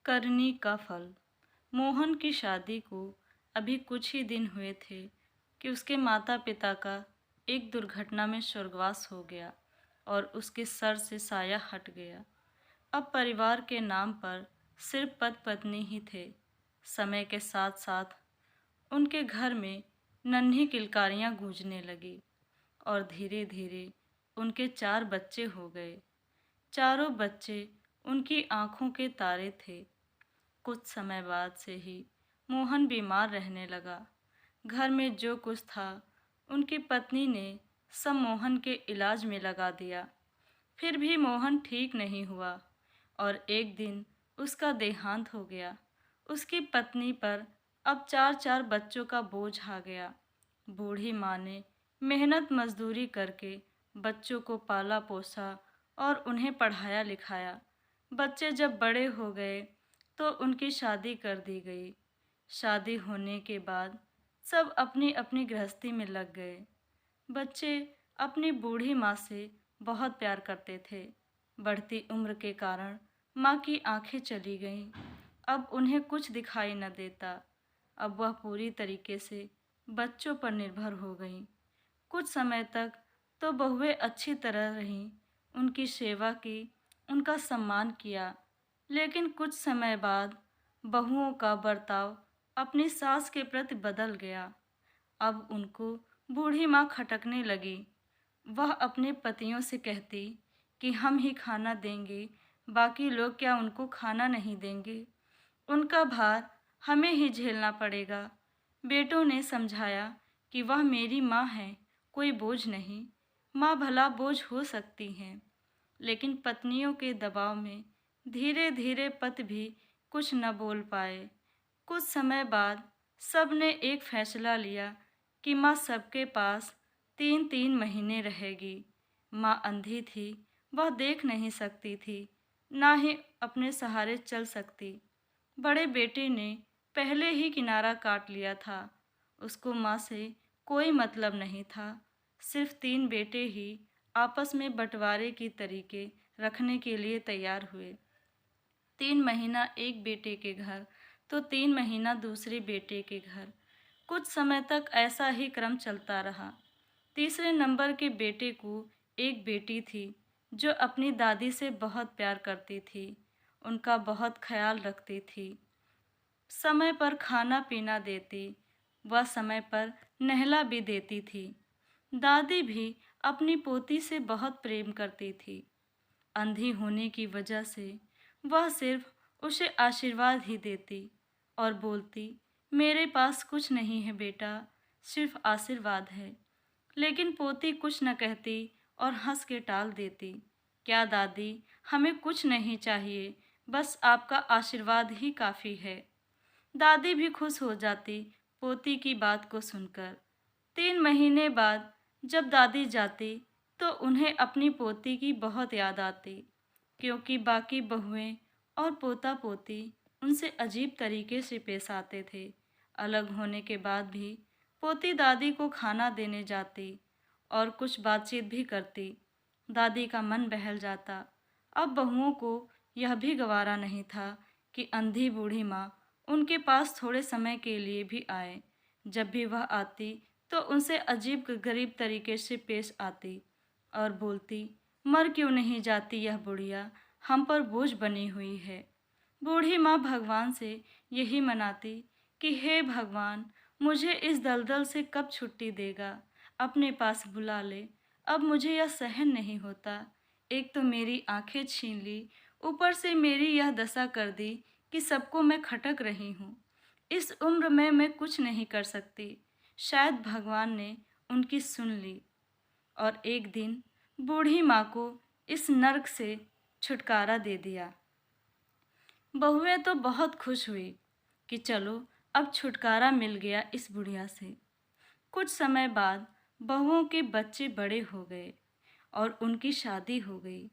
करनी का फल। मोहन की शादी को अभी कुछ ही दिन हुए थे कि उसके माता पिता का एक दुर्घटना में स्वर्गवास हो गया और उसके सर से साया हट गया। अब परिवार के नाम पर सिर्फ पति पत्नी ही थे। समय के साथ साथ उनके घर में नन्ही किलकारियां गूंजने लगी और धीरे धीरे उनके 4 बच्चे हो गए। चारों बच्चे उनकी आंखों के तारे थे। कुछ समय बाद से ही मोहन बीमार रहने लगा। घर में जो कुछ था उनकी पत्नी ने सब मोहन के इलाज में लगा दिया। फिर भी मोहन ठीक नहीं हुआ और एक दिन उसका देहांत हो गया। उसकी पत्नी पर अब 4 बच्चों का बोझ आ गया। बूढ़ी माँ ने मेहनत मजदूरी करके बच्चों को पाला पोसा और उन्हें पढ़ाया लिखाया। बच्चे जब बड़े हो गए तो उनकी शादी कर दी गई। शादी होने के बाद सब अपनी अपनी गृहस्थी में लग गए। बच्चे अपनी बूढ़ी माँ से बहुत प्यार करते थे। बढ़ती उम्र के कारण माँ की आंखें चली गईं। अब उन्हें कुछ दिखाई न देता। अब वह पूरी तरीके से बच्चों पर निर्भर हो गईं। कुछ समय तक तो बहुएं अच्छी तरह रहीं, उनकी सेवा की, उनका सम्मान किया। लेकिन कुछ समय बाद बहुओं का बर्ताव अपनी सास के प्रति बदल गया। अब उनको बूढ़ी माँ खटकने लगी। वह अपने पतियों से कहती कि हम ही खाना देंगे, बाकी लोग क्या उनको खाना नहीं देंगे? उनका भार हमें ही झेलना पड़ेगा। बेटों ने समझाया कि वह मेरी माँ है, कोई बोझ नहीं। माँ भला बोझ हो सकती हैं, लेकिन पत्नियों के दबाव में धीरे धीरे पति भी कुछ न बोल पाए। कुछ समय बाद सबने एक फैसला लिया कि माँ सबके पास 3-3 महीने रहेगी। माँ अंधी थी, वह देख नहीं सकती थी, ना ही अपने सहारे चल सकती। बड़े बेटे ने पहले ही किनारा काट लिया था। उसको माँ से कोई मतलब नहीं था। सिर्फ 3 बेटे ही आपस में बंटवारे की तरीके रखने के लिए तैयार हुए। 3 महीना एक बेटे के घर तो 3 महीना दूसरे बेटे के घर। कुछ समय तक ऐसा ही क्रम चलता रहा। तीसरे नंबर के बेटे को एक बेटी थी जो अपनी दादी से बहुत प्यार करती थी, उनका बहुत ख्याल रखती थी, समय पर खाना पीना देती, वह समय पर नहला भी देती थी। दादी भी अपनी पोती से बहुत प्रेम करती थी। अंधी होने की वजह से वह सिर्फ उसे आशीर्वाद ही देती और बोलती, मेरे पास कुछ नहीं है बेटा, सिर्फ आशीर्वाद है। लेकिन पोती कुछ न कहती और हंस के टाल देती। क्या दादी, हमें कुछ नहीं चाहिए, बस आपका आशीर्वाद ही काफ़ी है। दादी भी खुश हो जाती पोती की बात को सुनकर। 3 महीने बाद जब दादी जाती तो उन्हें अपनी पोती की बहुत याद आती, क्योंकि बाकी बहुएं और पोता पोती उनसे अजीब तरीके से पेश आते थे। अलग होने के बाद भी पोती दादी को खाना देने जाती और कुछ बातचीत भी करती। दादी का मन बहल जाता। अब बहुओं को यह भी गवारा नहीं था कि अंधी बूढ़ी माँ उनके पास थोड़े समय के लिए भी आए। जब भी वह आती तो उनसे अजीब गरीब तरीके से पेश आती और बोलती, मर क्यों नहीं जाती यह बुढ़िया, हम पर बोझ बनी हुई है। बूढ़ी माँ भगवान से यही मनाती कि हे भगवान, मुझे इस दलदल से कब छुट्टी देगा, अपने पास बुला ले, अब मुझे यह सहन नहीं होता। एक तो मेरी आंखें छीन ली, ऊपर से मेरी यह दशा कर दी कि सबको मैं खटक रही हूँ। इस उम्र में मैं कुछ नहीं कर सकती। शायद भगवान ने उनकी सुन ली और एक दिन बूढ़ी माँ को इस नर्क से छुटकारा दे दिया। बहुएं तो बहुत खुश हुई कि चलो अब छुटकारा मिल गया इस बुढ़िया से। कुछ समय बाद बहुओं के बच्चे बड़े हो गए और उनकी शादी हो गई।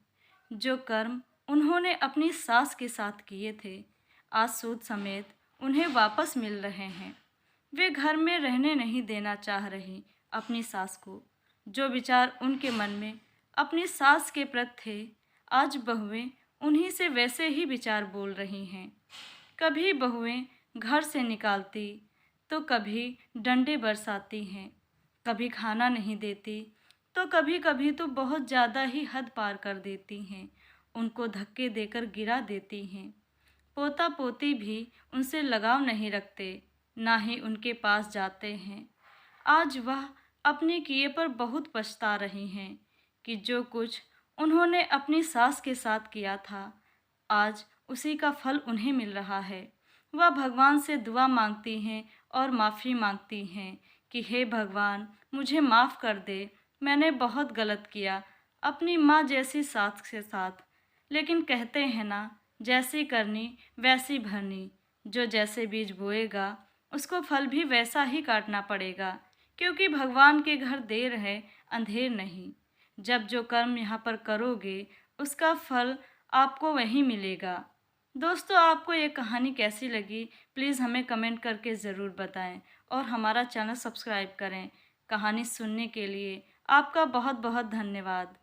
जो कर्म उन्होंने अपनी सास के साथ किए थे, आज सूद समेत उन्हें वापस मिल रहे हैं। वे घर में रहने नहीं देना चाह रही अपनी सास को। जो विचार उनके मन में अपनी सास के प्रति थे, आज बहुएं उन्हीं से वैसे ही विचार बोल रही हैं। कभी बहुएं घर से निकालती तो कभी डंडे बरसाती हैं, कभी खाना नहीं देती तो कभी कभी तो बहुत ज़्यादा ही हद पार कर देती हैं, उनको धक्के देकर गिरा देती हैं। पोता पोती भी उनसे लगाव नहीं रखते, ना ही उनके पास जाते हैं। आज वह अपने किए पर बहुत पछता रही हैं कि जो कुछ उन्होंने अपनी सास के साथ किया था, आज उसी का फल उन्हें मिल रहा है। वह भगवान से दुआ मांगती हैं और माफ़ी मांगती हैं कि हे भगवान, मुझे माफ़ कर दे, मैंने बहुत गलत किया अपनी माँ जैसी सास के साथ। लेकिन कहते हैं ना, जैसी करनी वैसी भरनी। जो जैसे बीज बोएगा उसको फल भी वैसा ही काटना पड़ेगा, क्योंकि भगवान के घर देर है अंधेर नहीं। जब जो कर्म यहाँ पर करोगे उसका फल आपको वहीं मिलेगा। दोस्तों, आपको ये कहानी कैसी लगी प्लीज़ हमें कमेंट करके ज़रूर बताएं और हमारा चैनल सब्सक्राइब करें। कहानी सुनने के लिए आपका बहुत बहुत धन्यवाद।